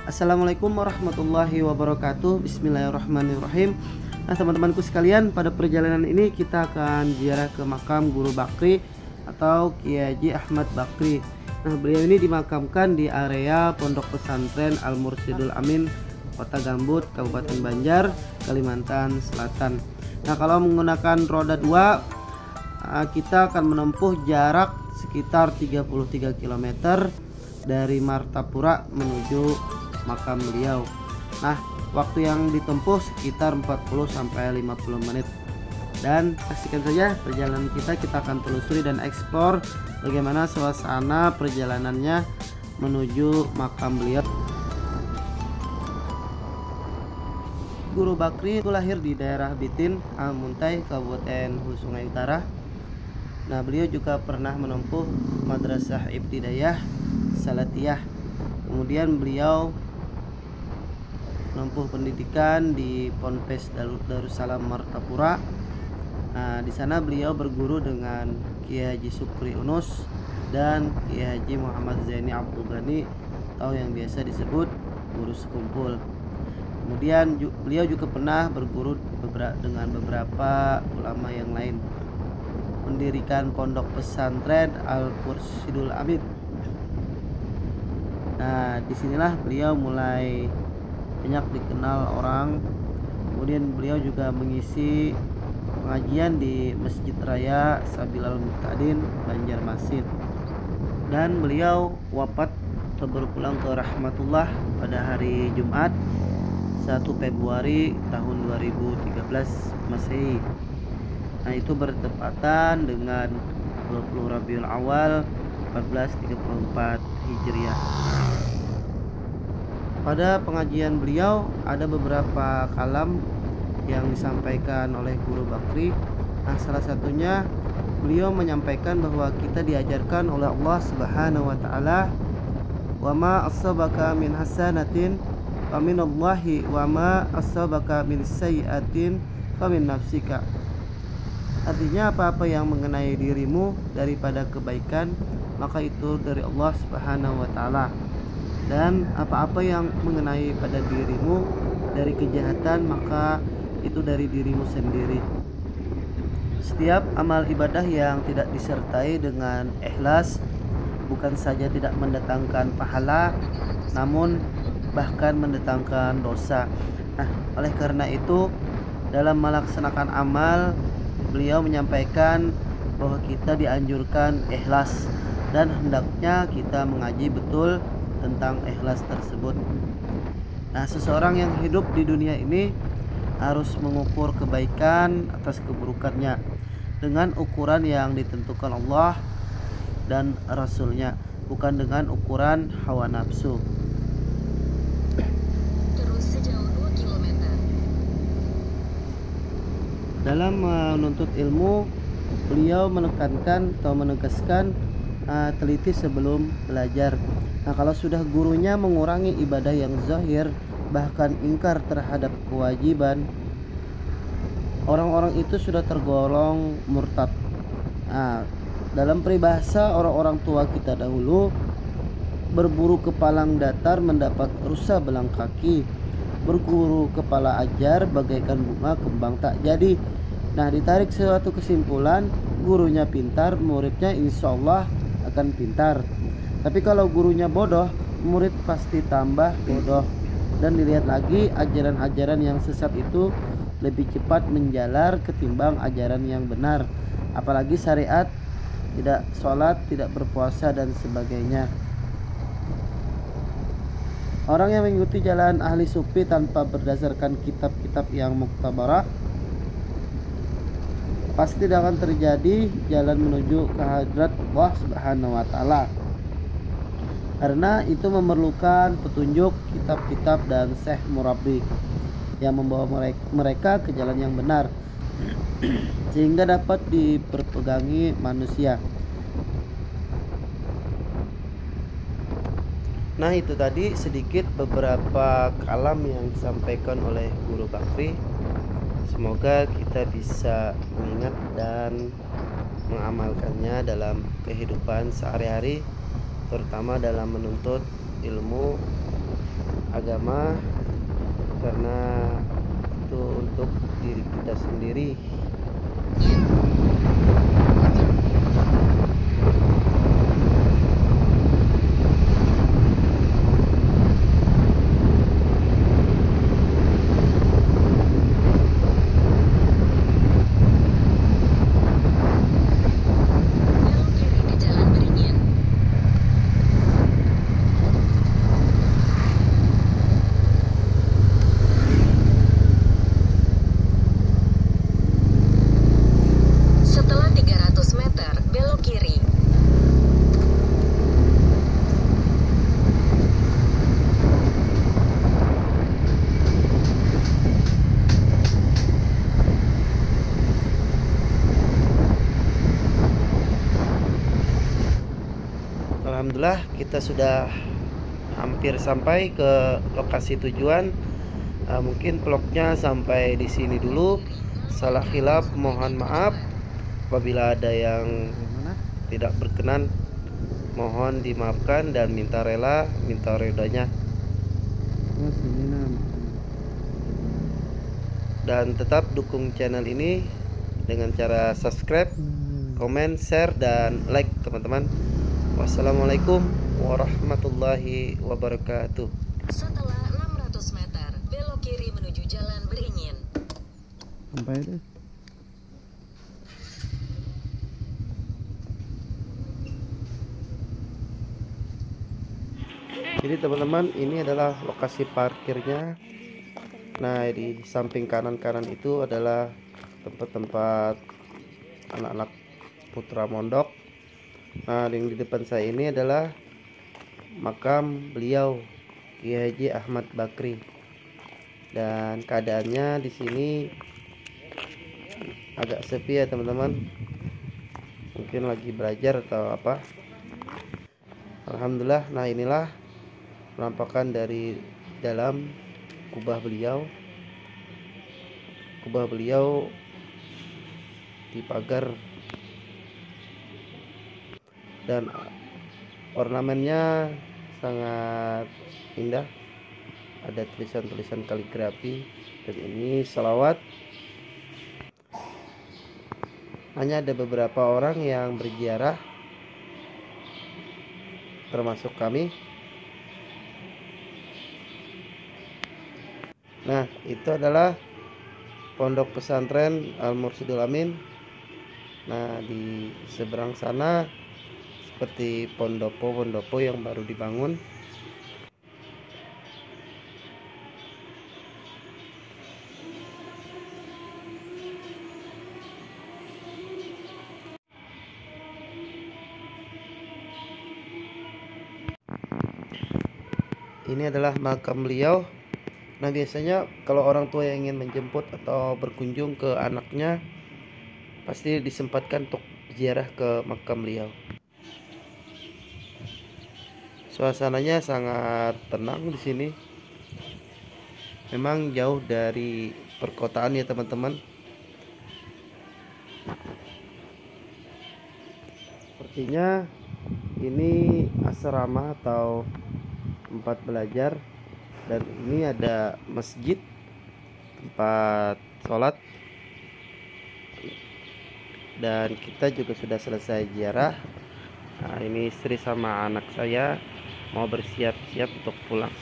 Assalamualaikum warahmatullahi wabarakatuh. Bismillahirrahmanirrahim. Nah, teman-temanku sekalian, pada perjalanan ini kita akan ziarah ke makam Guru Bakri atau Kiai Haji Ahmad Bakri. Nah, beliau ini dimakamkan di area Pondok Pesantren Al Mursyidul Amin, Kota Gambut, Kabupaten Banjar, Kalimantan Selatan. Nah, kalau menggunakan roda 2, kita akan menempuh jarak sekitar 33 km dari Martapura menuju makam beliau. Nah, waktu yang ditempuh sekitar 40-50 menit. Dan saksikan saja perjalanan kita akan telusuri dan eksplor bagaimana suasana perjalanannya menuju makam beliau. Guru Bakri itu lahir di daerah Bitin, Al-Muntai, Kabupaten Hulu Sungai Utara. Nah, beliau juga pernah menempuh Madrasah Ibtidaiyah Salatiyah. Kemudian beliau menempuh pendidikan di Ponpes Darussalam Martapura. Nah, di sana beliau berguru dengan Kiai Haji Supri Unus dan Kiai Haji Muhammad Zaini Abdul Ghani atau yang biasa disebut Guru Sekumpul. Kemudian beliau juga pernah berguru dengan beberapa ulama yang lain, mendirikan pondok pesantren Al Mursyidul Amin. Nah, disinilah beliau mulai banyak dikenal orang. Kemudian beliau juga mengisi pengajian di Masjid Raya Sabilal Muqtadin, Banjarmasin. Dan beliau wafat atau berpulang ke rahmatullah pada hari Jumat 1 Februari tahun 2013 Masehi. Nah, itu bertepatan dengan 20 Rabiul Awal 1434 Hijriah. Pada pengajian beliau ada beberapa kalam yang disampaikan oleh Guru Bakri. Nah, salah satunya beliau menyampaikan bahwa kita diajarkan oleh Allah Subhanahu wa taala, "Wa ma asabaka min hasanatin fa minallahi wa ma asabaka min sayyi'atin fa min nafsika." Artinya, apa-apa yang mengenai dirimu daripada kebaikan, maka itu dari Allah Subhanahu wa taala. Dan apa-apa yang mengenai pada dirimu dari kejahatan, maka itu dari dirimu sendiri. Setiap amal ibadah yang tidak disertai dengan ikhlas bukan saja tidak mendatangkan pahala, namun bahkan mendatangkan dosa. Nah, oleh karena itu dalam melaksanakan amal, beliau menyampaikan bahwa kita dianjurkan ikhlas dan hendaknya kita mengaji betul tentang ikhlas tersebut. Nah, seseorang yang hidup di dunia ini harus mengukur kebaikan atas keburukannya dengan ukuran yang ditentukan Allah dan Rasulnya, bukan dengan ukuran hawa nafsu. Terus sejauh 2 km. Dalam menuntut ilmu, beliau menekankan atau menegaskan teliti sebelum belajar. Nah, kalau sudah gurunya mengurangi ibadah yang zahir, bahkan ingkar terhadap kewajiban, orang-orang itu sudah tergolong murtad. Nah, dalam peribahasa orang-orang tua kita dahulu, berburu ke palang datar mendapat rusa belang kaki, berguru kepala ajar bagaikan bunga kembang tak jadi. Nah, ditarik suatu kesimpulan, gurunya pintar, muridnya insya Allah akan pintar. Tapi kalau gurunya bodoh, murid pasti tambah bodoh. Dan dilihat lagi, ajaran-ajaran yang sesat itu lebih cepat menjalar ketimbang ajaran yang benar. Apalagi syariat, tidak sholat, tidak berpuasa, dan sebagainya. Orang yang mengikuti jalan ahli sufi tanpa berdasarkan kitab-kitab yang muktabarah, pasti tidak akan terjadi jalan menuju ke hadrat Allah Subhanahu wa taala. Karena itu memerlukan petunjuk kitab-kitab dan syekh murabbi yang membawa mereka ke jalan yang benar sehingga dapat diperpegangi manusia. Nah, itu tadi sedikit beberapa kalam yang disampaikan oleh Guru Bakri. Semoga kita bisa mengingat dan mengamalkannya dalam kehidupan sehari-hari, terutama dalam menuntut ilmu agama, karena itu untuk diri kita sendiri. Belok kiri ke Jalan Beringin. Setelah 300 meter, belok kiri. Alhamdulillah kita sudah hampir sampai ke lokasi tujuan. Mungkin vlognya sampai di sini dulu. Salah khilaf mohon maaf. Apabila ada yang tidak berkenan, mohon dimaafkan dan minta rela, minta ridhonya. Dan tetap dukung channel ini dengan cara subscribe, komen, share, dan like teman-teman. Wassalamualaikum warahmatullahi wabarakatuh. Setelah 600 meter, belok kiri menuju Jalan Beringin. Sampai deh. Jadi teman-teman, ini adalah lokasi parkirnya. Nah, di samping kanan-kanan itu adalah tempat-tempat anak-anak putra mondok. Nah, yang di depan saya ini adalah makam beliau Kiai Haji Ahmad Bakri. Dan keadaannya di sini agak sepi ya teman-teman. Mungkin lagi belajar atau apa. Alhamdulillah. Nah, inilah penampakan dari dalam kubah beliau. Kubah beliau dipagar dan ornamennya sangat indah. Ada tulisan-tulisan kaligrafi, dan ini selawat. Hanya ada beberapa orang yang berziarah, termasuk kami. Nah, itu adalah pondok pesantren Al-Mursyidul Amin. Nah, di seberang sana seperti pondopo yang baru dibangun. Ini adalah makam beliau. Nah, biasanya kalau orang tua yang ingin menjemput atau berkunjung ke anaknya, pasti disempatkan untuk ziarah ke makam beliau. Suasananya sangat tenang di sini. Memang jauh dari perkotaan ya teman-teman. Sepertinya ini asrama atau tempat belajar, dan ini ada masjid, tempat sholat. Dan kita juga sudah selesai ziarah. Nah, ini istri sama anak saya mau bersiap-siap untuk pulang.